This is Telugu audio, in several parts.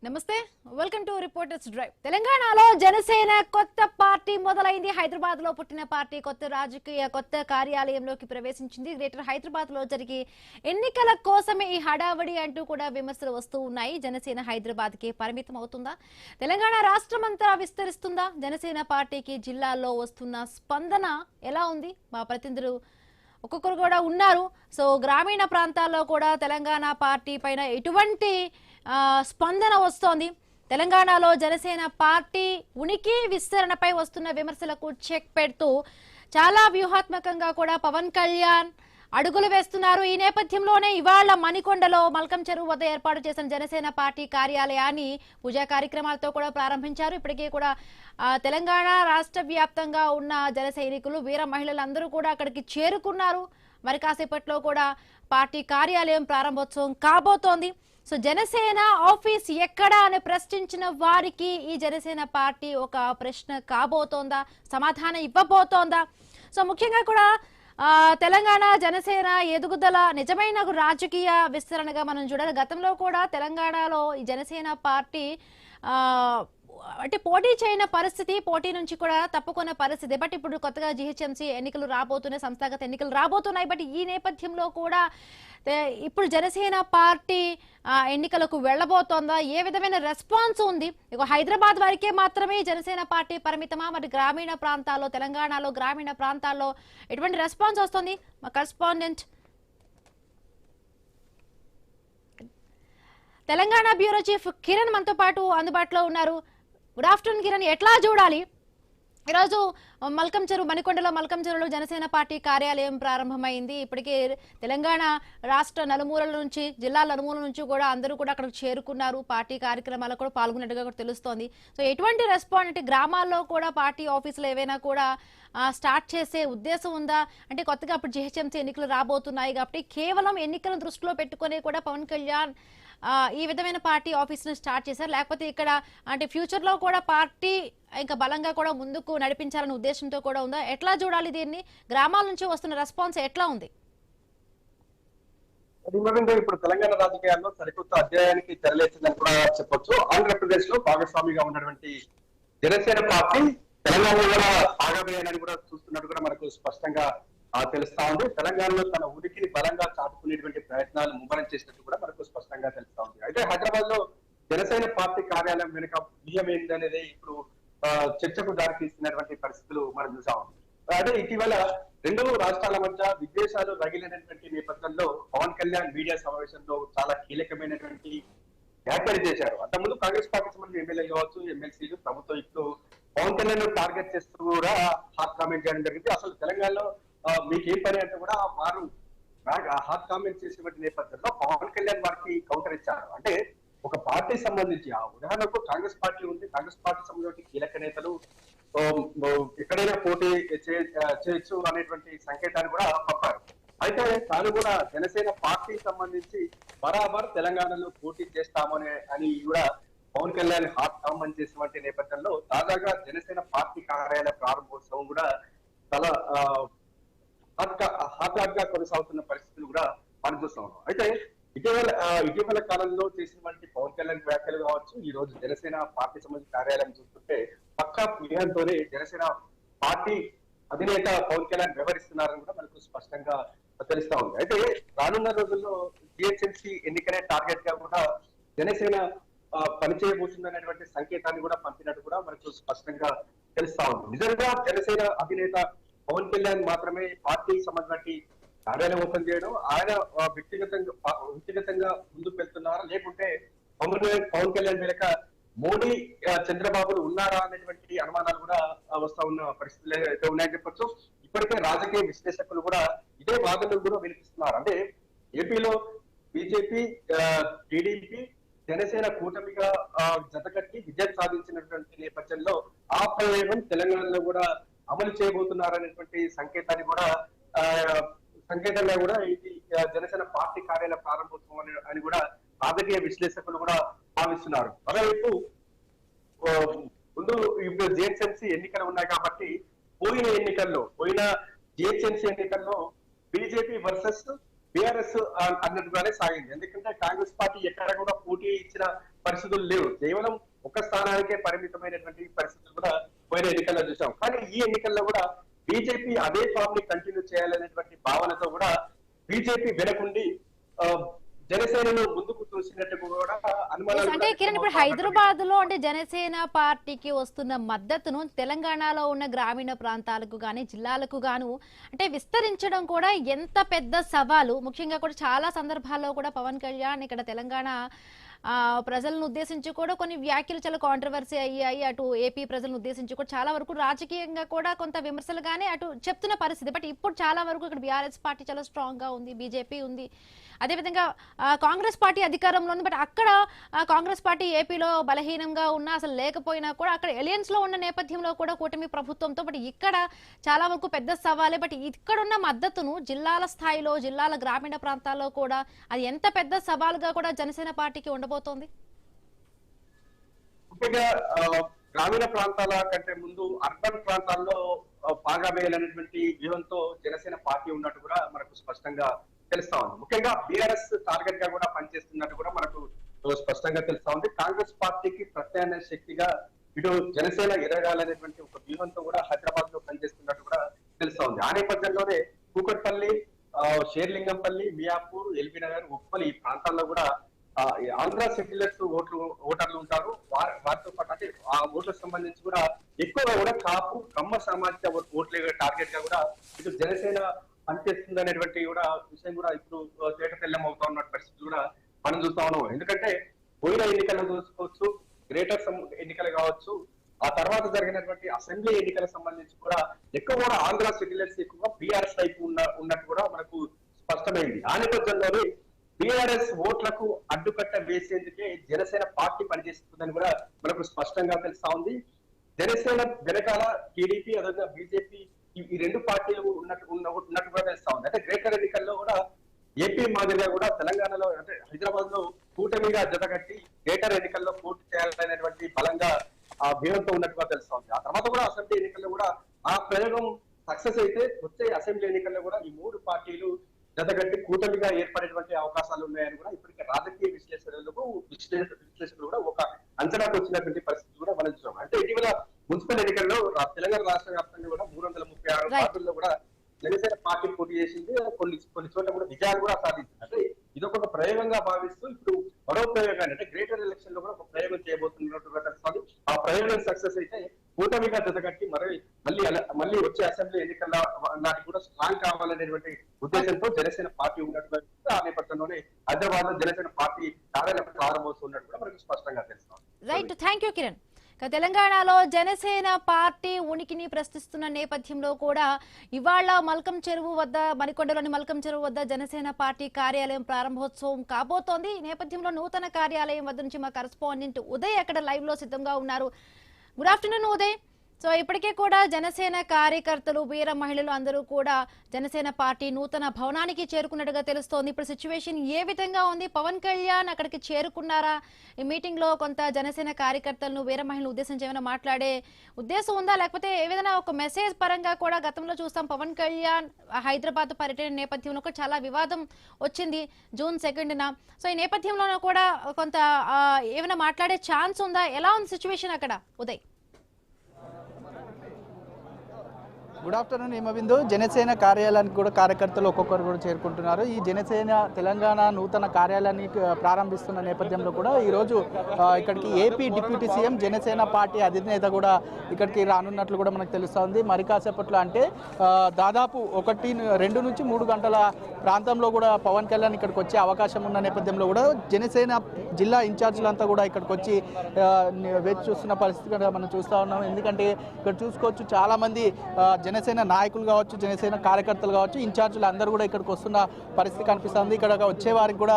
నమస్తే వెల్కమ్ టు రిపోర్టర్స్ డ్రైవ్. తెలంగాణలో జనసేన కొత్త పార్టీ మొదలైంది. హైదరాబాద్ లో పుట్టిన పార్టీ కొత్త కార్యాలయంలోకి ప్రవేశించింది. గ్రేటర్ హైదరాబాద్ లో జరిగే ఎన్నికల కోసమే ఈ హడావడి అంటూ కూడా విమర్శలు వస్తూ ఉన్నాయి. జనసేన హైదరాబాద్ కి పరిమితం అవుతుందా? తెలంగాణ రాష్ట్రమంతా విస్తరిస్తుందా? జనసేన పార్టీకి జిల్లాల్లో వస్తున్న స్పందన ఎలా ఉంది? మా ప్రతినిధులు ఒక్కొక్కరు కూడా ఉన్నారు. సో గ్రామీణ ప్రాంతాల్లో కూడా తెలంగాణ పార్టీ పైన ఎటువంటి స్పందన వస్తోంది? తెలంగాణలో జనసేన పార్టీ ఉనికి విస్తరణపై వస్తున్న విమర్శలకు చెక్ పెడుతూ చాలా వ్యూహాత్మకంగా కూడా పవన్ కళ్యాణ్ అడుగులు వేస్తున్నారు. ఈ నేపథ్యంలోనే ఇవాళ మణికొండలో మల్కం చెరువు వద్ద ఏర్పాటు చేసిన జనసేన పార్టీ కార్యాలయాన్ని పూజా కార్యక్రమాలతో కూడా ప్రారంభించారు. ఇప్పటికే కూడా తెలంగాణ రాష్ట్ర వ్యాప్తంగా ఉన్న జన సైనికులు, వీర మహిళలందరూ కూడా అక్కడికి చేరుకున్నారు. మరి కాసేపట్లో కూడా పార్టీ కార్యాలయం ప్రారంభోత్సవం కాబోతోంది. సో జనసేన ఆఫీస్ ఎక్కడా అని ప్రశ్నించిన వారికి ఈ జనసేన పార్టీ ఒక ప్రశ్న కాబోతోందా? సమాధానం ఇవ్వబోతోందా? సో ముఖ్యంగా కూడా తెలంగాణ జనసేన ఎదుగుదల నిజమైన రాజకీయ విస్తరణగా మనం చూడాలి. గతంలో కూడా తెలంగాణలో ఈ జనసేన పార్టీ అంటే పోటీ చేయని పరిస్థితి, పోటీ నుంచి కూడా తప్పుకున్న పరిస్థితి. బట్ ఇప్పుడు కొత్తగా జిహెచ్ఎంసీ ఎన్నికలు రాబోతున్నాయి, సంస్థాగత ఎన్నికలు రాబోతున్నాయి. బట్ ఈ నేపథ్యంలో కూడా ఇప్పుడు జనసేన పార్టీ ఎన్నికలకు వెళ్ళబోతోందా? ఏ విధమైన రెస్పాన్స్ ఉంది? ఇక హైదరాబాద్ వరకే మాత్రమే జనసేన పార్టీ పరిమితమా? మరి గ్రామీణ ప్రాంతాల్లో, తెలంగాణలో గ్రామీణ ప్రాంతాల్లో ఎటువంటి రెస్పాన్స్ వస్తుంది? మా correspondent Telangana bureau chief Kiran మనతో పాటు అందుబాటులో ఉన్నారు. గుడ్ ఆఫ్టర్నూన్ కిరణ్, ఎట్లా చూడాలి ఈరోజు మణికొండలో మల్కం చెరువులో జనసేన పార్టీ కార్యాలయం ప్రారంభమైంది. ఇప్పటికే తెలంగాణ రాష్ట్ర నలుమూలల నుంచి, జిల్లా నలుమూలల నుంచి కూడా అందరూ కూడా అక్కడికి చేరుకున్నారు. పార్టీ కార్యక్రమాలకు కూడా పాల్గొన్నట్టుగా కూడా తెలుస్తోంది. సో ఎటువంటి రెస్పాన్స్ అంటే గ్రామాల్లో కూడా పార్టీ ఆఫీసులు ఏవైనా కూడా స్టార్ట్ చేసే ఉద్దేశం ఉందా? అంటే కొత్తగా అప్పుడు జిహెచ్ఎంసీ ఎన్నికలు రాబోతున్నాయి కాబట్టి కేవలం ఎన్నికలను దృష్టిలో పెట్టుకుని కూడా పవన్ కళ్యాణ్ ఈ విధమైన పార్టీ ఆఫీస్ను స్టార్ట్ చేశారు. లేకపోతే ఇక్కడ అంటే ఫ్యూచర్ లో కూడా పార్టీ ఇంకా బలంగా కూడా ముందుకు నడిపించాలనే ఉద్దేశంతో కూడా ఉందా? ఎట్లా చూడాలి దీన్ని? గ్రామాల నుంచి వస్తున్న రెస్పాన్స్ ఎట్లా ఉంది? ఇప్పుడు తెలంగాణ రాజకీయాల్లో సరికొత్త అధ్యాయానికి తెరలేసిందని కూడా చెప్పొచ్చు. ఆంధ్రప్రదేశ్ లో భాగస్వామిగా ఉన్నటువంటి జనసేన పార్టీ తెలంగాణలో కూడా భాగమేనని కూడా చూస్తున్నట్టు కూడా మనకు స్పష్టంగా తెలుస్తా ఉంది. తెలంగాణలో తన ఉనికిని బలంగా చాటుకునేటువంటి ప్రయత్నాలు ముమ్మరం చేసినట్టు కూడా మనకు స్పష్టంగా తెలుస్తా ఉంది. అయితే హైదరాబాద్ లో జనసేన పార్టీ కార్యాలయం వెనుక బియ్యం ఏంటనేది ఇప్పుడు చర్చకు దారి తీస్తున్నటువంటి పరిస్థితులు మనం చూసాం. అదే ఇటీవల రెండు రాష్ట్రాల మధ్య విద్వేషాలు రగిలినటువంటి నేపథ్యంలో పవన్ కళ్యాణ్ మీడియా సమావేశంలో చాలా కీలకమైనటువంటి వ్యాఖ్యలు చేశారు. అంతకుముందు కాంగ్రెస్ పార్టీకి సంబంధించిన ఎమ్మెల్యేలు కావచ్చు, ఎమ్మెల్సీలు, ప్రభుత్వం ఇప్పుడు పవన్ కళ్యాణ్ టార్గెట్ చేస్తూ కూడా హాట్ కామెంట్ చేయడం జరిగింది. అసలు తెలంగాణలో మీకేం పని అంటే కూడా వారు హాట్ కామెంట్ చేసినటువంటి నేపథ్యంలో పవన్ కళ్యాణ్ వారికి కౌంటర్ ఇచ్చారు. అంటే ఒక పార్టీ సంబంధించి ఉదాహరణకు కాంగ్రెస్ పార్టీ ఉంది, కాంగ్రెస్ పార్టీ సంబంధించిన కీలక నేతలు ఎక్కడైనా పోటీ చేయొచ్చు అనేటువంటి సంకేతాన్ని కూడా పంపారు. అయితే తాను కూడా జనసేన పార్టీ సంబంధించి బరాబర్ తెలంగాణలో పోటీ చేస్తామని అని కూడా పవన్ కళ్యాణ్ హాట్ కామెంట్ చేసినటువంటి నేపథ్యంలో తాజాగా జనసేన పార్టీ కార్యాలయ ప్రారంభోత్సవం కూడా చాలా హాట్ గా కొనసాగుతున్న పరిస్థితులు కూడా మనం చూస్తా ఉన్నాం. అయితే ఇటీవల కాలంలో చేసినటువంటి పవన్ కళ్యాణ్ వ్యాఖ్యలు కావచ్చు, ఈ రోజు జనసేన పార్టీ సంబంధించిన కార్యాలయం చూస్తుంటే పక్కా వ్యూహంతోనే జనసేన పార్టీ అధినేత పవన్ కళ్యాణ్ వ్యవహరిస్తున్నారని కూడా మనకు స్పష్టంగా తెలుస్తా ఉంది. అయితే రానున్న రోజుల్లో జిహెచ్ఎంసీ ఎన్నికనే టార్గెట్ గా కూడా జనసేన పనిచేయబోతుందనేటువంటి సంకేతాన్ని కూడా పంపినట్టు కూడా మనకు స్పష్టంగా తెలుస్తా ఉంది. నిజంగా జనసేన అధినేత పవన్ కళ్యాణ్ మాత్రమే పార్టీకి సంబంధించి కార్యాలయం ఓపెన్ చేయడం, ఆయన వ్యక్తిగతంగా ముందుకు వెళ్తున్నారా, లేకుంటే పవన్ కళ్యాణ్ వెనుక మోడీ, చంద్రబాబులు ఉన్నారా అనేటువంటి అనుమానాలు కూడా వస్తా ఉన్న పరిస్థితులు అయితే ఉన్నాయని చెప్పొచ్చు. ఇప్పటికే రాజకీయ విశ్లేషకులు కూడా ఇదే వాదనలు కూడా వినిపిస్తున్నారు. అంటే ఏపీలో బీజేపీ, టీడీపీ, జనసేన కూటమిగా జతకట్టి విజయం సాధించినటువంటి నేపథ్యంలో ఆ ప్రయోగం తెలంగాణలో కూడా అమలు చేయబోతున్నారనేటువంటి సంకేతంగా కూడా ఇది జనసేన పార్టీ కార్యాలయ ప్రారంభోత్సవం అని కూడా రాజకీయ విశ్లేషకులు కూడా భావిస్తున్నారు. మరోవైపు ముందు ఇప్పుడు జిహెచ్ఎంసీ ఎన్నికలు ఉన్నాయి కాబట్టి పోయిన జిహెచ్ఎంసీ ఎన్నికల్లో బీజేపీ వర్సెస్ బీఆర్ఎస్ అన్నట్టుగానే సాగింది. ఎందుకంటే కాంగ్రెస్ పార్టీ ఎక్కడ కూడా పోటీ ఇచ్చిన పరిస్థితులు లేవు. కేవలం ఒక స్థానానికే పరిమితమైనటువంటి పరిస్థితులు కూడా పోయిన ఎన్నికల్లో చూసాం. కానీ ఈ ఎన్నికల్లో కూడా బీజేపీ అదే ఫామ్ ని కంటిన్యూ చేయాలనేటువంటి భావనతో కూడా బీజేపీ వెనకుండి జనసేనను ముందుకు చూసినట్టు కూడా అనుమానాలు. అంటే కిరణ్, ఇప్పుడు హైదరాబాద్ లో అంటే జనసేన పార్టీకి వస్తున్న మద్దతును తెలంగాణలో ఉన్న గ్రామీణ ప్రాంతాలకు గాని జిల్లాలకు గాను అంటే విస్తరించడం కూడా ఎంత పెద్ద సవాలు. ముఖ్యంగా కూడా చాలా సందర్భాల్లో కూడా పవన్ కళ్యాణ్ ఇక్కడ తెలంగాణ ప్రజలను ఉద్దేశించి కూడా కొన్ని వ్యాఖ్యలు చాలా కాంట్రవర్సీ అయ్యాయి. అటు ఏపీ ప్రజలను ఉద్దేశించి కూడా చాలా వరకు రాజకీయంగా కూడా కొంత విమర్శలు గానీ అటు చెప్తున్న పరిస్థితి. బట్ ఇప్పుడు చాలా వరకు ఇక్కడ బీఆర్ఎస్ పార్టీ చాలా స్ట్రాంగ్ గా ఉంది, బీజేపీ ఉంది, అదేవిధంగా కాంగ్రెస్ పార్టీ అధికారంలో ఉంది. బట్ అక్కడ కాంగ్రెస్ పార్టీ ఏపీలో బలహీనంగా ఉన్నా అసలు లేకపోయినా కూడా అక్కడ ఎలియన్స్ లో ఉన్న నేపథ్యంలో కూడా కూటమి ప్రభుత్వంతో బట్ ఇక్కడ చాలా వరకు పెద్ద సవాలే. బట్ ఇక్కడున్న మద్దతును జిల్లాల స్థాయిలో జిల్లాల గ్రామీణ ప్రాంతాల్లో కూడా అది ఎంత పెద్ద సవాలుగా కూడా జనసేన పార్టీకి ఉండబోతోంది? ముఖ్యంగా గ్రామీణ ప్రాంతాల కంటే ముందు అర్బన్ ప్రాంతాల్లో బాగా వేయాలనేటువంటి వ్యూహంతో జనసేన పార్టీ ఉన్నట్టు కూడా మనకు స్పష్టంగా తెలుస్తా ఉంది. ముఖ్యంగా బీఆర్ఎస్ టార్గెట్ గా కూడా పనిచేస్తున్నట్టు కూడా మనకు స్పష్టంగా తెలుస్తా ఉంది. కాంగ్రెస్ పార్టీకి ప్రత్యామ్నాయ శక్తిగా ఇటు జనసేన ఎదగాలనేటువంటి ఒక వ్యూహంతో కూడా హైదరాబాద్ లో పనిచేస్తున్నట్టు కూడా తెలుస్తా ఉంది. ఆ నేపథ్యంలోనే కూకట్పల్లి, షేర్లింగంపల్లి, మియాపూర్, ఎల్బీ నగర్, ఉప్పల్ ఈ ప్రాంతాల్లో కూడా ఆంధ్ర సెటిలర్స్ ఓటర్లు ఉంటారు. వారితో పాటు అంటే ఆ ఓట్లకు సంబంధించి కూడా ఎక్కువగా కూడా కాపు కమ్మ సామాజిక ఓట్లే టార్గెట్ గా కూడా ఇటు జనసేన పనిచేస్తుంది అనేటువంటి కూడా విషయం కూడా ఇప్పుడు తేట తెల్లం అవుతా ఉన్న పరిస్థితి కూడా మనం చూస్తా ఉన్నాం. ఎందుకంటే పోయిన ఎన్నికలు చూసుకోవచ్చు, గ్రేటర్ ఎన్నికలు కావచ్చు, ఆ తర్వాత జరిగినటువంటి అసెంబ్లీ ఎన్నికలకు సంబంధించి కూడా ఎక్కువ కూడా ఆంధ్ర సెటిలర్స్ ఎక్కువగా బీఆర్ఎస్ వైపు ఉన్నట్టు కూడా మనకు స్పష్టమైంది. ఆ నేపథ్యంలోనే బీఆర్ఎస్ ఓట్లకు అడ్డుకట్ట వేసేందుకే జనసేన పార్టీ పనిచేస్తుందని కూడా మనకు స్పష్టంగా తెలుస్తా ఉంది. జనసేన వెనకాల టీడీపీ అదేవిధంగా బీజేపీ ఈ రెండు పార్టీలు ఉన్నట్టు కూడా తెలుస్తా ఉంది. అంటే గ్రేటర్ ఎన్నికల్లో కూడా ఏపీ మాదిరిగా కూడా తెలంగాణలో అంటే హైదరాబాద్ లో కూటమిగా జతకట్టి గ్రేటర్ ఎన్నికల్లో పోటీ చేయాలనేటువంటి బలంగా ఆ వ్యూహంతో ఉన్నట్టుగా తెలుస్తా ఉంది. ఆ తర్వాత కూడా అసెంబ్లీ ఎన్నికల్లో కూడా ఆ ప్రయోగం సక్సెస్ అయితే వచ్చే అసెంబ్లీ ఎన్నికల్లో కూడా ఈ మూడు పార్టీలు జతగట్టి కూటమిగా ఏర్పడేటువంటి అవకాశాలు ఉన్నాయని కూడా ఇప్పటికే రాజకీయ విశ్లేషకులు కూడా ఒక అంచనాకు వచ్చినటువంటి పరిస్థితి కూడా మనం చూసాం. అంటే ఇటీవల మున్సిపల్ ఎన్నికల్లో తెలంగాణ రాష్ట్ర వ్యాప్తంగా కూడా 336 వార్డుల్లో కూడా జనసేన పార్టీ పోటీ చేసింది. కొన్ని చోట్ల కూడా విజయాలు కూడా సాధించింది. అంటే ఇదొక ప్రయోగంగా భావిస్తూ ఇప్పుడు మరో ప్రయోగాన్ని అంటే గ్రేటర్ ఎలక్షన్ లో కూడా ఒక ప్రయోగం చేయబోతున్నట్టుగా తెలుస్తుంది. ఆ ప్రయోగం సక్సెస్ అయితే కూటమిగా జతగట్టి మళ్ళీ వచ్చే అసెంబ్లీ ఎన్నికల నాటికి కూడా స్ట్రాంగ్ కావాలనేటువంటి ఉద్దేశంతో జనసేన పార్టీ ఉన్నట్టుగా ఆ నేపథ్యంలోనే హైదరాబాద్ లో జనసేన పార్టీ కార్యాలయం ప్రారంభమవుతున్నట్టు కూడా మనకు స్పష్టంగా తెలుస్తుంది. Right, thank you Kiran. తెలంగాణలో జనసేన పార్టీ ఉనికిని ప్రశ్నిస్తున్న నేపథ్యంలో కూడా ఇవాళ మల్కం చెరువు వద్ద మరికొండలోని మల్కం చెరువు వద్ద జనసేన పార్టీ కార్యాలయం ప్రారంభోత్సవం కాబోతోంది. ఈ నేపథ్యంలో నూతన కార్యాలయం వద్ద నుంచి మా కరెస్పాండెంట్ ఉదయ్ అక్కడ లైవ్ లో సిద్ధంగా ఉన్నారు. Good afternoon Uday. సో ఇప్పటికే కూడా జనసేన కార్యకర్తలు వీర మహిళలు అందరూ కూడా జనసేన పార్టీ నూతన భవనానికి చేరుకున్నట్టుగా తెలుస్తోంది. ఇప్పుడు సిచ్యువేషన్ ఏ విధంగా ఉంది? పవన్ కళ్యాణ్ అక్కడికి చేరుకున్నారా? ఈ మీటింగ్ లో కొంత జనసేన కార్యకర్తలను వీర మహిళలు ఉద్దేశించి ఏమైనా మాట్లాడే ఉద్దేశం ఉందా, లేకపోతే ఏదైనా ఒక మెసేజ్ పరంగా కూడా గతంలో చూస్తాం పవన్ కళ్యాణ్ హైదరాబాద్ పర్యటన నేపథ్యంలో కూడా చాలా వివాదం వచ్చింది June 2న. సో ఈ నేపథ్యంలో కూడా కొంత ఏమైనా మాట్లాడే ఛాన్స్ ఉందా? ఎలా ఉంది సిచ్యువేషన్ అక్కడ ఉదయ్? Good afternoon Himabindu. జనసేన కార్యాలయానికి కూడా కార్యకర్తలు ఒక్కొక్కరు కూడా చేరుకుంటున్నారు. ఈ జనసేన తెలంగాణ నూతన కార్యాలయాన్ని ప్రారంభిస్తున్న నేపథ్యంలో కూడా ఈరోజు ఇక్కడికి AP deputy CM Janasena party అధినేత కూడా ఇక్కడికి రానున్నట్లు కూడా మనకు తెలుస్తూ ఉంది. మరి కాసేపట్లో అంటే దాదాపు 2 నుంచి 3 గంటల ప్రాంతంలో కూడా పవన్ కళ్యాణ్ ఇక్కడికి వచ్చే అవకాశం ఉన్న నేపథ్యంలో కూడా జనసేన జిల్లా ఇన్ఛార్జీలంతా కూడా ఇక్కడికి వచ్చి వేచి చూస్తున్న పరిస్థితి కూడా మనం చూస్తూ ఉన్నాం. ఎందుకంటే ఇక్కడ చూసుకోవచ్చు చాలామంది జనసేన నాయకులు కావచ్చు, జనసేన కార్యకర్తలు కావచ్చు, ఇన్ఛార్జీలు అందరూ కూడా ఇక్కడికి వస్తున్న పరిస్థితి కనిపిస్తుంది. ఇక్కడ వచ్చే వారికి కూడా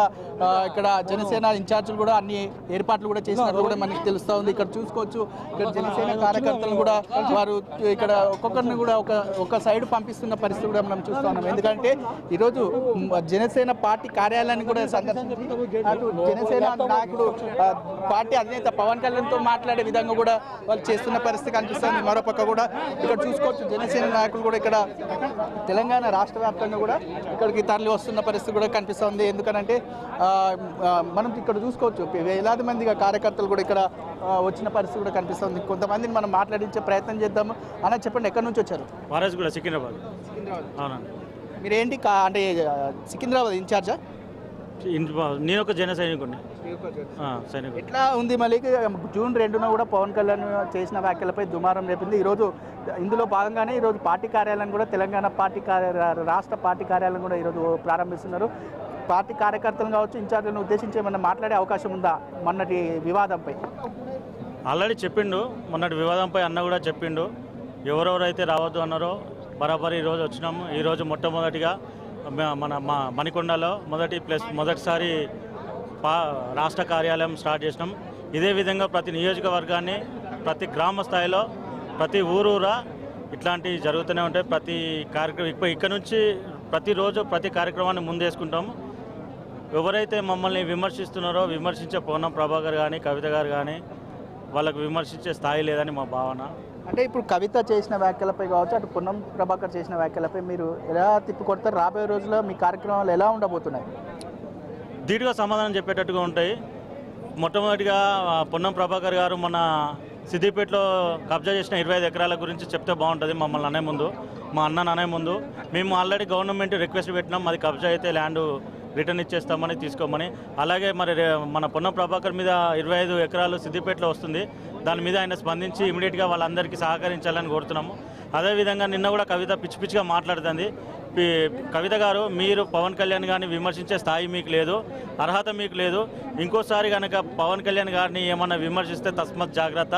ఇక్కడ జనసేన ఇన్ఛార్జీలు కూడా అన్ని ఏర్పాట్లు కూడా చేసినట్లు కూడా మనకి తెలుస్తూ ఉంది. ఇక్కడ చూసుకోవచ్చు ఇక్కడ జనసేన కార్యకర్తలు కూడా వారు ఇక్కడ ఒక్కొక్కరిని కూడా ఒక సైడ్ పంపిస్తున్న పరిస్థితి కూడా మనం చూస్తూ ఉన్నాం. ఎందుకంటే ఈరోజు జనసేన పార్టీ కార్యాలయాన్ని కూడా జనసేన నాయకుడు పార్టీ అధినేత పవన్ కళ్యాణ్తో మాట్లాడే విధంగా కూడా వాళ్ళు చేస్తున్న పరిస్థితి కనిపిస్తుంది. మరోపక్క కూడా ఇక్కడ చూసుకోవచ్చు జనసేన జనసేన నాయకులు కూడా ఇక్కడ తెలంగాణ రాష్ట్ర వ్యాప్తంగా కూడా ఇక్కడికి తరలి వస్తున్న పరిస్థితి కూడా కనిపిస్తుంది. ఎందుకనంటే మనం ఇక్కడ చూసుకోవచ్చు వేలాది మందిగా కార్యకర్తలు కూడా ఇక్కడ వచ్చిన పరిస్థితి కూడా కనిపిస్తుంది. కొంతమందిని మనం మాట్లాడించే ప్రయత్నం చేద్దాము. అన్న చెప్పండి, ఎక్కడి నుంచి వచ్చారు? వారాజ్ కూడా సికింద్రాబాద్. అవునండి. మీరేంటి అంటే సికింద్రాబాద్ ఇన్ఛార్జా? నేను ఒక జన సైనికుడిని. ఎట్లా ఉంది మళ్ళీ జూన్ 2న కూడా పవన్ కళ్యాణ్ చేసిన వ్యాఖ్యలపై దుమారం రేపింది. ఈరోజు ఇందులో భాగంగానే ఈరోజు పార్టీ కార్యాలయం కూడా తెలంగాణ పార్టీ రాష్ట్ర పార్టీ కార్యాలయం కూడా ఈరోజు ప్రారంభిస్తున్నారు. పార్టీ కార్యకర్తలు కావచ్చు, ఇన్ఛార్జీలను ఉద్దేశించి ఏమన్నా మాట్లాడే అవకాశం ఉందా మొన్నటి వివాదంపై? ఆల్రెడీ చెప్పిండు, మొన్నటి వివాదంపై అన్న కూడా చెప్పిండు. ఎవరెవరైతే రావద్దు అన్నారో బరాబర్ ఈరోజు వచ్చినాము. ఈరోజు మొట్టమొదటిగా మా మణికొండలో మొదటిసారి రాష్ట్ర కార్యాలయం స్టార్ట్ చేసినాం. ఇదే విధంగా ప్రతి నియోజకవర్గాన్ని, ప్రతి గ్రామ స్థాయిలో, ప్రతి ఊరూరా ఇట్లాంటివి జరుగుతూనే ఉంటాయి. ప్రతి కార్యక్రమం ఇక్కడ నుంచి ప్రతిరోజు ప్రతి కార్యక్రమాన్ని ముందేసుకుంటాము. ఎవరైతే మమ్మల్ని విమర్శిస్తున్నారో విమర్శించే పొన్నం ప్రభాకర్ కానీ, కవిత గారు కానీ, వాళ్ళకు విమర్శించే స్థాయి లేదని మా భావన. అంటే ఇప్పుడు కవిత చేసిన వ్యాఖ్యలపై కావచ్చు, అటు పొన్నం ప్రభాకర్ చేసిన వ్యాఖ్యలపై మీరు ఎలా తిప్పికొడతారు? రాబోయే రోజుల్లో మీ కార్యక్రమాలు ఎలా ఉండబోతున్నాయి? ధీటుగా సమాధానం చెప్పేటట్టుగా ఉంటాయి. మొట్టమొదటిగా పొన్నం ప్రభాకర్ గారు మన సిద్దిపేటలో కబ్జా చేసిన 25 ఎకరాల గురించి చెప్తే బాగుంటుంది. మమ్మల్ని అనే ముందు, మా అన్నని అనే ముందు మేము ఆల్రెడీ గవర్నమెంట్ రిక్వెస్ట్ పెట్టినాం, అది కబ్జా అయితే ల్యాండ్ రిటర్న్ ఇచ్చేస్తామని, తీసుకోమని. అలాగే మరి మన పొన్నం ప్రభాకర్ మీద 25 ఎకరాలు సిద్దిపేటలో వస్తుంది. దాని మీద ఆయన స్పందించి ఇమీడియట్గా వాళ్ళందరికీ సహకరించాలని కోరుతున్నాము. అదేవిధంగా నిన్న కూడా కవిత పిచ్చిగా మాట్లాడుతుంది. కవిత గారు, మీరు పవన్ కళ్యాణ్ గారిని విమర్శించే స్థాయి మీకు లేదు, అర్హత మీకు లేదు. ఇంకోసారి కనుక పవన్ కళ్యాణ్ గారిని ఏమన్నా విమర్శిస్తే తస్మత్ జాగ్రత్త.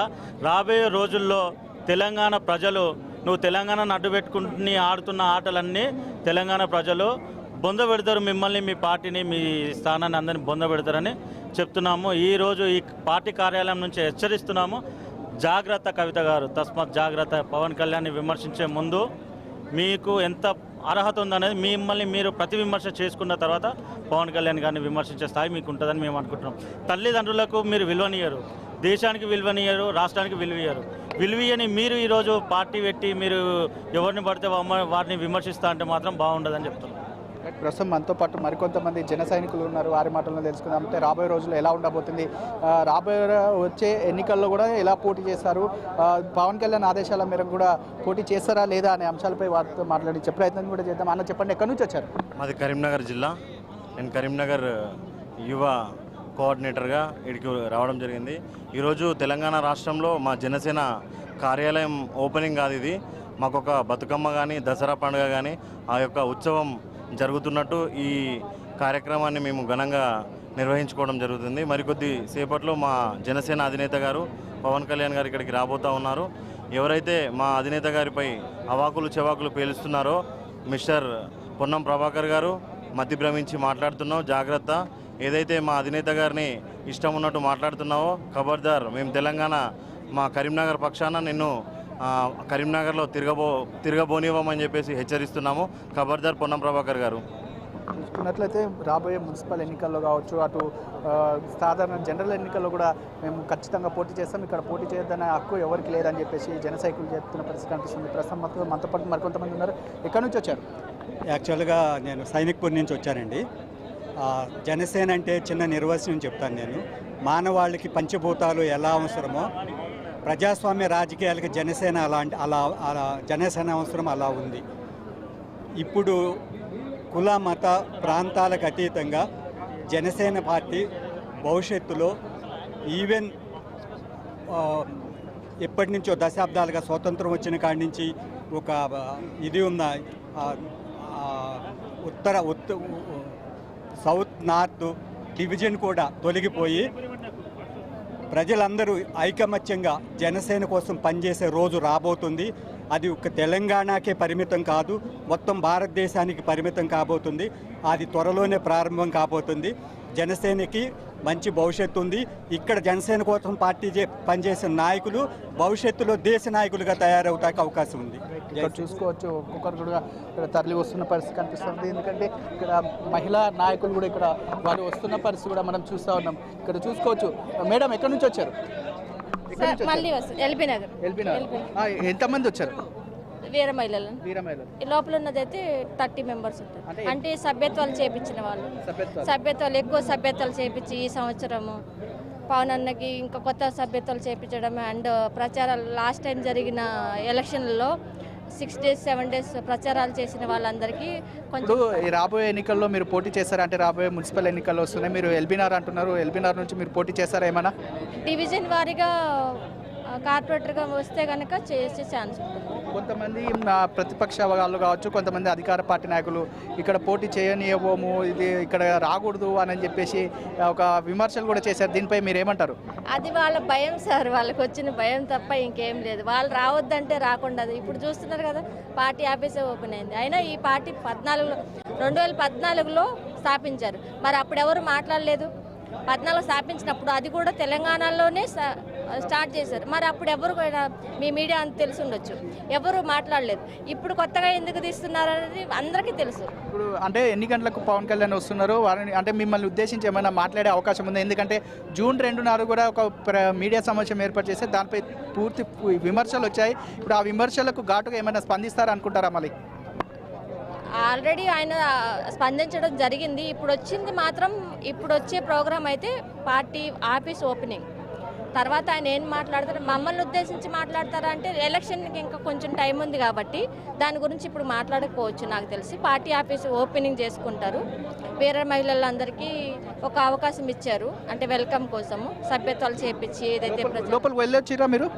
రాబోయే రోజుల్లో తెలంగాణ ప్రజలు, నువ్వు తెలంగాణను అడ్డుపెట్టుకుని ఆడుతున్న ఆటలన్నీ తెలంగాణ ప్రజలు బొందబెడతారు. మిమ్మల్ని, మీ పార్టీని, మీ స్థానాన్ని అందరినీ బొందబెడతారని చెప్తున్నాము. ఈరోజు ఈ పార్టీ కార్యాలయం నుంచి హెచ్చరిస్తున్నాము. జాగ్రత్త కవిత గారు, తస్మత్ జాగ్రత్త. పవన్ కళ్యాణ్ని విమర్శించే ముందు మీకు ఎంత అర్హత ఉందనేది మిమ్మల్ని మీరు ప్రతి విమర్శ చేసుకున్న తర్వాత పవన్ కళ్యాణ్ గారిని విమర్శించే స్థాయి మీకు ఉంటుందని మేము అనుకుంటున్నాం. తల్లిదండ్రులకు మీరు విలువనియ్యరు, దేశానికి విలువనియ్యరు, రాష్ట్రానికి విలువని మీరు ఈరోజు పార్టీ పెట్టి మీరు ఎవరిని పడితే వారిని విమర్శిస్తా అంటే మాత్రం బాగుండదని చెప్తున్నాం. ప్రస్తుతం మనతో పాటు మరికొంతమంది జన సైనికులు ఉన్నారు. వారి మాటలను తెలుసుకుందాం. అంటే రాబోయే రోజుల్లో ఎలా ఉండబోతుంది, రాబోయే వచ్చే ఎన్నికల్లో కూడా ఎలా పోటీ చేస్తారు, పవన్ కళ్యాణ్ ఆదేశాల మేరకు కూడా పోటీ చేస్తారా లేదా అనే అంశాలపై వారితో మాట్లాడించే ప్రయత్నం కూడా చేద్దాం. అన్న చెప్పండి, ఎక్కడి నుంచి వచ్చారు? మాది కరీంనగర్ జిల్లా. నేను కరీంనగర్ యువ కోఆర్డినేటర్గా ఇక్కడికి రావడం జరిగింది. ఈరోజు తెలంగాణ రాష్ట్రంలో మా జనసేన కార్యాలయం ఓపెనింగ్ కాదు ఇది. మాకొక బతుకమ్మ కానీ, దసరా పండుగ కానీ ఆ యొక్క ఉత్సవం జరుగుతున్నట్టు ఈ కార్యక్రమాన్ని మేము ఘనంగా నిర్వహించుకోవడం జరుగుతుంది. మరికొద్ది సేపట్లో మా జనసేన అధినేత గారు పవన్ కళ్యాణ్ గారు ఇక్కడికి రాబోతూ ఉన్నారు. ఎవరైతే మా అధినేత గారిపై అవాకులు చెవాకులు పేలుస్తున్నారో మిస్టర్ పొన్నం ప్రభాకర్ గారు, మతి భ్రమించి మాట్లాడుతున్నావు, జాగ్రత్త. ఏదైతే మా అధినేత గారిని ఇష్టం ఉన్నట్టు మాట్లాడుతున్నావో ఖబర్దార్. మేము తెలంగాణ, మా కరీంనగర్ పక్షాన నిన్ను కరీంనగర్లో తిరగబోనివ్వమని చెప్పేసి హెచ్చరిస్తున్నాము. ఖబర్దార్ పొన్నం ప్రభాకర్ గారు. చూసుకున్నట్లయితే రాబోయే మున్సిపల్ ఎన్నికల్లో కావచ్చు, అటు సాధారణ జనరల్ ఎన్నికల్లో కూడా మేము ఖచ్చితంగా పోటీ చేస్తాం, ఇక్కడ పోటీ చేయొద్దనే హక్కు ఎవరికి లేదని చెప్పేసి జన సైకిల్ చెప్తున్న పరిస్థితి కనిపిస్తుంది. ప్రస్తుతం మనతో పాటు మరికొంతమంది ఉన్నారు. ఎక్కడి నుంచి వచ్చారు? యాక్చువల్గా నేను సైనిక్పూర్ నుంచి వచ్చానండి. జనసేన అంటే చిన్న నిర్వచనం చెప్తాను నేను. మానవాళికి పంచభూతాలు ఎలా అవసరమో ప్రజాస్వామ్య రాజకీయాలకి జనసేన అలా జనసేన అవసరం అలా ఉంది. ఇప్పుడు కుల మత ప్రాంతాలకు అతీతంగా జనసేన పార్టీ భవిష్యత్తులో ఈవెన్ ఎప్పటి నుంచో దశాబ్దాలుగా స్వాతంత్రం వచ్చిన కాడి నుంచి ఒక ఇది ఉన్న సౌత్ నార్త్ డివిజన్ కూడా తొలగిపోయి ప్రజలందరూ ఐకమత్యంగా జనసేన కోసం పనిచేసే రోజు రాబోతుంది. అది ఒక తెలంగాణకే పరిమితం కాదు, మొత్తం భారతదేశానికి పరిమితం కాబోతుంది. అది త్వరలోనే ప్రారంభం కాబోతుంది. జనసేనకి మంచి భవిష్యత్తు ఉంది. ఇక్కడ జనసేన కోసం పనిచేసిన నాయకులు భవిష్యత్తులో దేశ నాయకులుగా తయారవుతానికి అవకాశం ఉంది. ఇక్కడ చూసుకోవచ్చు, ఒక్కొక్కరు కూడా ఇక్కడ తరలి వస్తున్న పరిస్థితి కనిపిస్తుంది. ఎందుకంటే ఇక్కడ మహిళా నాయకులు కూడా ఇక్కడ వారు వస్తున్న పరిస్థితి కూడా మనం చూస్తూ ఉన్నాం. ఇక్కడ చూసుకోవచ్చు. మేడం, ఎక్కడి నుంచి వచ్చారు? ఎల్బీ నగర్. ఎంతమంది వచ్చారు? వీర మహిళలు వీర మహిళలు ఈ లోపల ఉన్నదైతే 30 మెంబర్స్ ఉంటారు. అంటే సభ్యత్వాలు చేపించిన వాళ్ళు, సభ్యత్వాలు ఎక్కువ సభ్యత్వాలు చేపించి ఈ సంవత్సరము పవన్ అన్నకి ఇంకా కొత్త సభ్యత్వాలు చేపించడం అండ్ ప్రచారాలు లాస్ట్ టైం జరిగిన ఎలక్షన్లలో 6 days 7 days ప్రచారాలు చేసిన వాళ్ళందరికీ కొంచెం. ఇప్పుడు ఈ రాబోయే ఎన్నికల్లో మీరు పోటీ చేస్తారంటే రాబోయే మున్సిపల్ ఎన్నికల్లో వస్తున్నాయి, మీరు ఎల్బీనార్ అంటున్నారు, ఎల్బీనార్ నుంచి మీరు పోటీ చేస్తారా ఏమన్నా? డివిజన్ వారీగా కార్పొరేటర్గా వస్తే కనుక చేసే ఛాన్స్ ఉంటుంది. కొంతమంది ప్రతిపక్ష వాళ్ళు కావచ్చు, కొంతమంది అధికార పార్టీ నాయకులు ఇక్కడ పోటీ చేయనివ్వము, ఇది ఇక్కడ రాకూడదు అని చెప్పేసి ఒక విమర్శలు కూడా చేశారు. దీనిపై మీరు ఏమంటారు? అది వాళ్ళ భయం సార్, వాళ్ళకి వచ్చిన భయం తప్ప ఇంకేం లేదు. వాళ్ళు రావద్దంటే రాకుండా ఇప్పుడు చూస్తున్నారు కదా, పార్టీ ఆఫీసే ఓపెన్ అయింది. అయినా ఈ పార్టీ 2014లో స్థాపించారు. మరి అప్పుడు ఎవరు మాట్లాడలేదు. 14 స్థాపించినప్పుడు అది కూడా తెలంగాణలోనే స్టార్ట్ చేశారు. మరి అప్పుడు ఎవరు మీ మీడియా అంత తెలిసి ఉండొచ్చు, ఎవరు మాట్లాడలేదు. ఇప్పుడు కొత్తగా ఎందుకు తీస్తున్నారనేది అందరికీ తెలుసు. ఇప్పుడు అంటే ఎన్ని గంటలకు పవన్ కళ్యాణ్ వస్తున్నారు, వారిని అంటే మిమ్మల్ని ఉద్దేశించి ఏమైనా మాట్లాడే అవకాశం ఉంది? ఎందుకంటే June 2 కూడా ఒక మీడియా సమావేశం ఏర్పాటు చేస్తే దానిపై పూర్తి విమర్శలు వచ్చాయి. ఇప్పుడు ఆ విమర్శలకు ఘాటుగా ఏమైనా స్పందిస్తారనుకుంటారా? మళ్ళీ ఆల్రెడీ ఆయన స్పందించడం జరిగింది. ఇప్పుడు వచ్చింది మాత్రం, ఇప్పుడు వచ్చే ప్రోగ్రాం అయితే పార్టీ ఆఫీస్ ఓపెనింగ్ తర్వాత ఆయన ఏం మాట్లాడతారు, మమ్మల్ని ఉద్దేశించి మాట్లాడతారా అంటే ఎలక్షన్కి ఇంకా కొంచెం టైం ఉంది కాబట్టి దాని గురించి ఇప్పుడు మాట్లాడకపోవచ్చు. నాకు తెలిసి పార్టీ ఆఫీస్ ఓపెనింగ్ చేసుకుంటారు. వేరే మహిళలందరికీ ఒక అవకాశం ఇచ్చారు, అంటే వెల్కమ్ కోసము సభ్యత్వాలు చేపించి ఏదైతే లోపలికి వెళ్ళొచ్చిరా మీరు?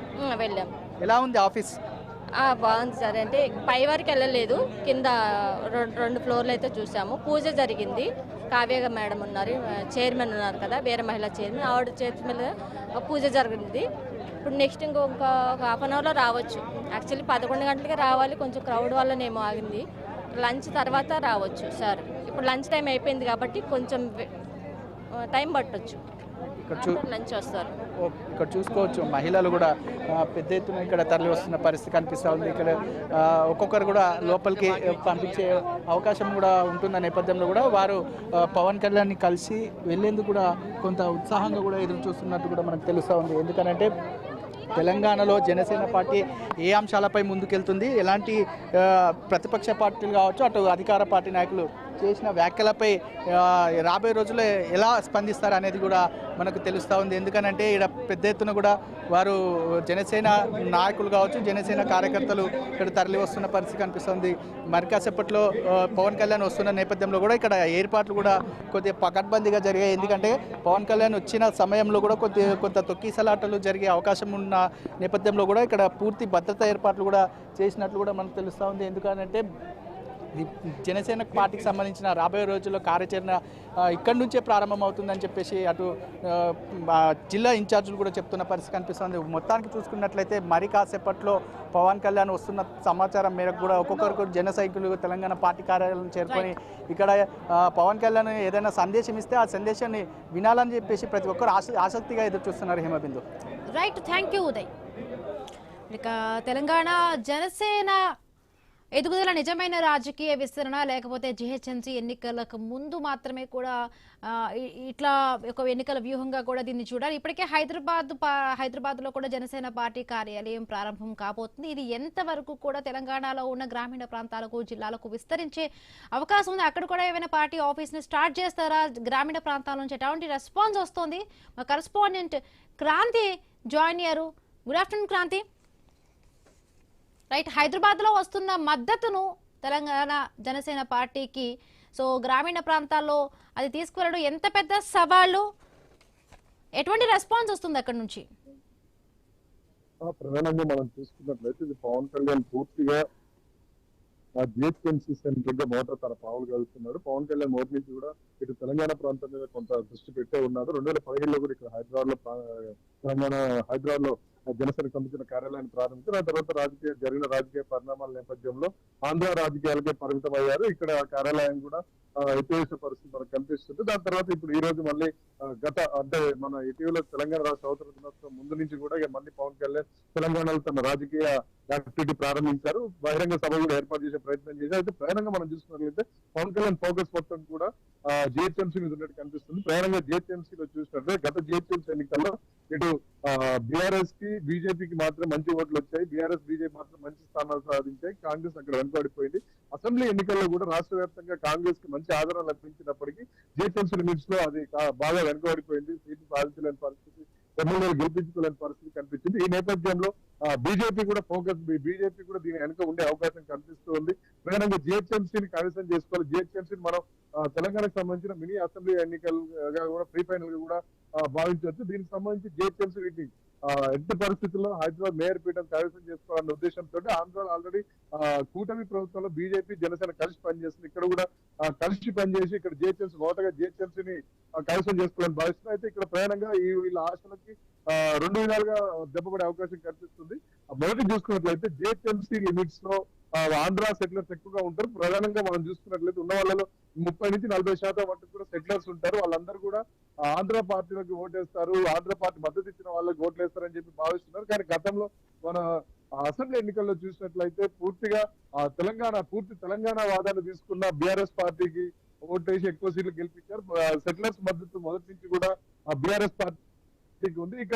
వెళ్ళాం. ఎలా ఉంది ఆఫీస్? బాగుంది సార్. అంటే పై వరకు వెళ్ళలేదు, కింద 2 ఫ్లోర్లు అయితే చూసాము. పూజ జరిగింది. కావ్య మేడం ఉన్నారు, చైర్మన్ ఉన్నారు కదా, వేరే మహిళా చైర్మన్, ఆవిడ చేతి మీద పూజ జరిగింది. ఇప్పుడు నెక్స్ట్ ఇంకొక హాఫ్ అన్ అవర్లో రావచ్చు. యాక్చువల్లీ 11 గంటలకి రావాలి, కొంచెం క్రౌడ్ వల్లనేమో ఆగింది. లంచ్ తర్వాత రావచ్చు సార్. ఇప్పుడు లంచ్ టైం అయిపోయింది కాబట్టి కొంచెం టైం పట్టొచ్చు, లంచ్ వస్తారు. ఇక్కడ చూసుకోవచ్చు మహిళలు కూడా పెద్ద ఎత్తున ఇక్కడ తరలి వస్తున్న పరిస్థితి కనిపిస్తూ ఉంది. ఇక్కడ ఒక్కొక్కరు కూడా లోపలికి పంపించే అవకాశం కూడా ఉంటున్న నేపథ్యంలో కూడా వారు పవన్ కళ్యాణ్ని కలిసి వెళ్లేందుకు కూడా కొంత ఉత్సాహంగా కూడా ఎదురు చూస్తున్నట్టు కూడా మనకు తెలుస్తూ ఉంది. ఎందుకంటే తెలంగాణలో జనసేన పార్టీ ఏ అంశాలపై ముందుకెళ్తుంది, ఎలాంటి ప్రతిపక్ష పార్టీలు కావచ్చు, అటు అధికార పార్టీ నాయకులు చేసిన వ్యాఖ్యలపై రాబోయే రోజుల్లో ఎలా స్పందిస్తారు అనేది కూడా మనకు తెలుస్తూ ఉంది. ఎందుకనంటే ఇక్కడ పెద్ద ఎత్తున కూడా వారు జనసేన నాయకులు కావచ్చు, జనసేన కార్యకర్తలు ఇక్కడ తరలి వస్తున్న పరిస్థితి కనిపిస్తుంది. మరి కాసేపట్లో పవన్ కళ్యాణ్ వస్తున్న నేపథ్యంలో కూడా ఇక్కడ ఏర్పాట్లు కూడా కొద్దిగా పకడ్బందీగా జరిగాయి. ఎందుకంటే పవన్ కళ్యాణ్ వచ్చిన సమయంలో కూడా కొంత తొక్కిసలాటలు జరిగే అవకాశం ఉన్న నేపథ్యంలో కూడా ఇక్కడ పూర్తి భద్రతా ఏర్పాట్లు కూడా చేసినట్లు కూడా మనకు తెలుస్తూ ఉంది. ఎందుకంటే జనసేన పార్టీకి సంబంధించిన రాబోయే రోజుల్లో కార్యాచరణ ఇక్కడి నుంచే ప్రారంభమవుతుందని చెప్పేసి అటు జిల్లా ఇన్ఛార్జీలు కూడా చెప్తున్న పరిస్థితి కనిపిస్తుంది. మొత్తానికి చూసుకున్నట్లయితే మరి కాసేపట్లో పవన్ కళ్యాణ్ వస్తున్న సమాచారం మేరకు కూడా ఒక్కొక్కరికి జన సైనికులు తెలంగాణ పార్టీ కార్యాలయం చేరుకొని ఇక్కడ పవన్ కళ్యాణ్ ఏదైనా సందేశం ఇస్తే ఆ సందేశాన్ని వినాలని చెప్పేసి ప్రతి ఒక్కరు ఆసక్తిగా ఎదురు చూస్తున్నారు. Himabindu. Right, thank you Uday. ఇక తెలంగాణ జనసేన ఎదుగుదల నిజమైన రాజకీయ విస్తరణ లేకపోతే జిహెచ్ఎంసీ ఎన్నికలకు ముందు మాత్రమే కూడా ఇట్లా ఒక ఎన్నికల వ్యూహంగా కూడా దీన్ని చూడాలి. ఇప్పటికే హైదరాబాద్లో కూడా జనసేన పార్టీ కార్యాలయం ప్రారంభం కాబోతుంది. ఇది ఎంతవరకు కూడా తెలంగాణలో ఉన్న గ్రామీణ ప్రాంతాలకు, జిల్లాలకు విస్తరించే అవకాశం ఉంది? అక్కడ కూడా ఏమైనా పార్టీ ఆఫీస్ని స్టార్ట్ చేస్తారా? గ్రామీణ ప్రాంతాల నుంచి ఎటువంటి రెస్పాన్స్ వస్తుంది? మా కరెస్పాండెంట్ క్రాంతి జాయిన్ అయ్యారు. Good afternoon Kranthi. రైట్, హైదరాబాద్లో వస్తున్న మద్దతును తెలంగాణ జనసేన పార్టీకి సో గ్రామీణ ప్రాంతాల్లో అది తీసుకువెళ్ళడం ఎంత పెద్ద సవాళ్ళు, ఎటువంటి రెస్పాన్స్ వస్తుంది అక్కడ నుంచి? ప్రధానంగా మనం చూసుకున్నట్లయితే ఇది పవన్ కళ్యాణ్ పూర్తిగా జిహెచ్ఎంసీ సెంటర్ మొదట తన పావులు కలుపుతున్నాడు. పవన్ కళ్యాణ్ మొదటి నుంచి కూడా ఇటు తెలంగాణ ప్రాంతం మీద కొంత దృష్టి పెట్టే ఉన్నాడు. 2017లో కూడా ఇక్కడ హైదరాబాద్ లో జనసేనకు సంబంధించిన కార్యాలయాన్ని ప్రారంభించారు. ఆ తర్వాత జరిగిన రాజకీయ పరిణామాల నేపథ్యంలో ఆంధ్ర రాజకీయాలకే పరిమితం అయ్యారు. ఇక్కడ కార్యాలయం కూడా ఎత్తివేసే పరిస్థితి మనకు కనిపిస్తుంది. దాని తర్వాత ఇప్పుడు ఈ రోజు మళ్ళీ అంటే మన ఇటీవల తెలంగాణ రాష్ట్ర అవతరణ దినోత్సవం ముందు నుంచి కూడా మళ్ళీ పవన్ కళ్యాణ్ తెలంగాణలో తన రాజకీయ యాక్టివిటీ ప్రారంభించారు. బహిరంగ సభ కూడా ఏర్పాటు చేసే ప్రయత్నం చేశారు. అయితే ప్రయాణంగా మనం చూసుకున్నట్లయితే పవన్ కళ్యాణ్ ఫోకస్ మొత్తం కూడా జిహెచ్ఎంసీ మీద ఉన్నట్టు కనిపిస్తుంది. ప్రయాణంగా జిహెచ్ఎంసీలో చూసినట్లయితే గత జిహెచ్ఎంసీ ఎన్నికల్లో ఇటు బీఆర్ఎస్ కి బీజేపీకి మాత్రం మంచి ఓట్లు వచ్చాయి. బీఆర్ఎస్ బీజేపీ మాత్రం మంచి స్థానాలు సాధించాయి. కాంగ్రెస్ అక్కడ వెనుకబడిపోయింది. అసెంబ్లీ ఎన్నికల్లో కూడా రాష్ట్ర వ్యాప్తంగా కాంగ్రెస్ కి మంచి ఆదరణ లభించినప్పటికీ జిహెచ్ఎంసీ లిమిట్స్ లో అది బాగా వెనుకబడిపోయింది. సీట్లు సాధించలేని పరిస్థితి, ఎమ్మెల్యేలు గెలిపించుకోలేని పరిస్థితి కనిపించింది. ఈ నేపథ్యంలో బీజేపీ కూడా బీజేపీ కూడా దీని వెనుక ఉండే అవకాశం కనిపిస్తూ ఉంది. ప్రధానంగా జిహెచ్ఎంసీని కైవసం చేసుకోవాలి. జిహెచ్ఎంసీని మనం తెలంగాణకు సంబంధించిన మినీ అసెంబ్లీ ఎన్నికలుగా కూడా ప్రీ ఫైనల్ గా కూడా భావించవచ్చు. దీనికి సంబంధించి జిహెచ్ఎంసీ వీటిని ఎట్టి పరిస్థితుల్లో హైదరాబాద్ మేయర్ పీఠం కైవసం చేసుకోవాలన్న ఉద్దేశంతో ఆంధ్రాలో ఆల్రెడీ కూటమి ప్రభుత్వంలో బీజేపీ జనసేన కలిసి పనిచేస్తుంది. ఇక్కడ కూడా కలిసి పనిచేసి ఇక్కడ జిహెచ్ఎంసీ ఓటగా జిహెచ్ఎంసీని కైవసం చేసుకోవాలని భావిస్తున్నారు. అయితే ఇక్కడ ప్రయాణంగా వీళ్ళ ఆశలకి రెండు విధాలుగా దెబ్బపడే అవకాశం కనిపిస్తుంది. మొదటి చూసుకున్నట్లయితే జిహెచ్ఎంసీ లిమిట్స్ లో ఆంధ్ర సెటిలర్స్ ఎక్కువగా ఉంటారు. ప్రధానంగా మనం చూసుకున్నట్లయితే ఉన్న వాళ్ళలో 30 నుంచి 40% మట్టుకు కూడా సెటిలర్స్ ఉంటారు. వాళ్ళందరూ కూడా ఆంధ్ర పార్టీలోకి ఓటేస్తారు, ఆంధ్ర పార్టీ మద్దతు ఇచ్చిన వాళ్ళకి ఓట్లు వేస్తారని చెప్పి భావిస్తున్నారు. కానీ గతంలో మన అసెంబ్లీ ఎన్నికల్లో చూసినట్లయితే పూర్తిగా పూర్తి తెలంగాణ వాదాన్ని తీసుకున్న బీఆర్ఎస్ పార్టీకి ఓటేసి ఎక్కువ సీట్లు గెలిపించారు. సెటిలర్స్ మద్దతు మొదటి నుంచి కూడా బీఆర్ఎస్ పార్టీకి ఉంది. ఇక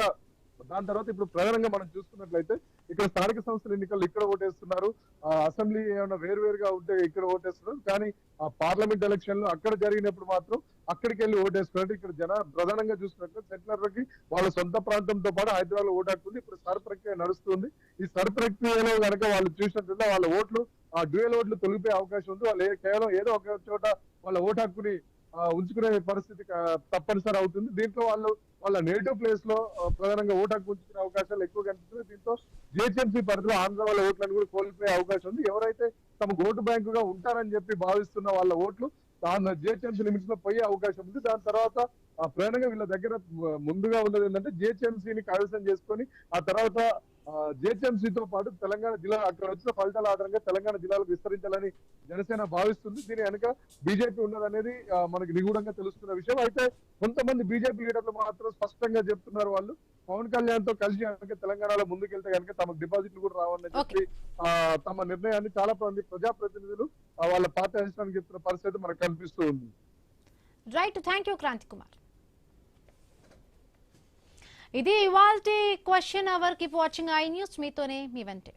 దాని తర్వాత ఇప్పుడు ప్రధానంగా మనం చూసుకున్నట్లయితే ఇక్కడ స్థానిక సంస్థల ఎన్నికలు ఇక్కడ ఓటేస్తున్నారు. అసెంబ్లీ ఏమైనా వేరువేరుగా ఉంటే ఇక్కడ ఓటేస్తున్నారు. కానీ ఆ పార్లమెంట్ ఎలక్షన్లు అక్కడ జరిగినప్పుడు మాత్రం అక్కడికి వెళ్ళి ఓటేస్తున్నారు. ఇక్కడ ప్రధానంగా చూసుకున్నట్లయితే సెటిలర్లకి వాళ్ళ సొంత ప్రాంతంతో పాటు హైదరాబాద్ లో ఓటాడుతుంది. ఇప్పుడు సర్ ప్రక్రియ నడుస్తుంది. ఈ సర్ ప్రక్రియలో కనుక వాళ్ళు చూసినట్లయితే వాళ్ళ ఓట్లు డ్యూయల్ ఓట్లు తొలగిపోయే అవకాశం ఉంది. వాళ్ళు కేవలం ఏదో ఒక చోట వాళ్ళ ఓటు హక్కుని ఉంచుకునే పరిస్థితి తప్పనిసరి అవుతుంది. దీంట్లో వాళ్ళ నేటివ్ ప్లేస్ లో ప్రధానంగా ఓటు హక్కు ఉంచుకునే అవకాశాలు ఎక్కువ కనిపిస్తుంది. దీంతో జిహెచ్ఎంసీ పరిధిలో ఆంధ్ర వాళ్ళ ఓట్లను కూడా కోల్పోయే అవకాశం ఉంది. ఎవరైతే తమకు ఓటు బ్యాంకుగా ఉంటారని చెప్పి భావిస్తున్న వాళ్ళ ఓట్లు జిహెచ్ఎంసీ లిమిట్స్ లో పోయే అవకాశం ఉంది. దాని తర్వాత ప్రధానంగా వీళ్ళ దగ్గర ముందుగా ఉన్నది ఏంటంటే జిహెచ్ఎంసీని కైవసం చేసుకొని ఆ తర్వాత జిహెచ్ఎంసీతో పాటు తెలంగాణ జిల్లా అక్కడ వచ్చిన ఫలితాల ఆధారంగా తెలంగాణ జిల్లాలకు విస్తరించాలని జనసేన భావిస్తుంది. దీని వెనుక బీజేపీ ఉన్నదనేది మనకి నిగూఢంగా తెలుస్తున్న విషయం. అయితే కొంతమంది బీజేపీ లీడర్లు మాత్రం స్పష్టంగా చెప్తున్నారు, వాళ్ళు పవన్ కళ్యాణ్ తో కలిసి కనుక తెలంగాణలో ముందుకెళ్తే కనుక తమకు డిపాజిట్లు కూడా రావని చెప్పి తమ నిర్ణయాన్ని చాలా మంది ప్రజాప్రతినిధులు వాళ్ళ పార్టీ అధిష్టానికి చెప్తున్న పరిస్థితి మనకు కనిపిస్తూ ఉంది. Right, thank you Kranthi Kumar. ఇది ఇవాల్టి question hour. Keep watching I news. మీతోనే మీ వెంటే.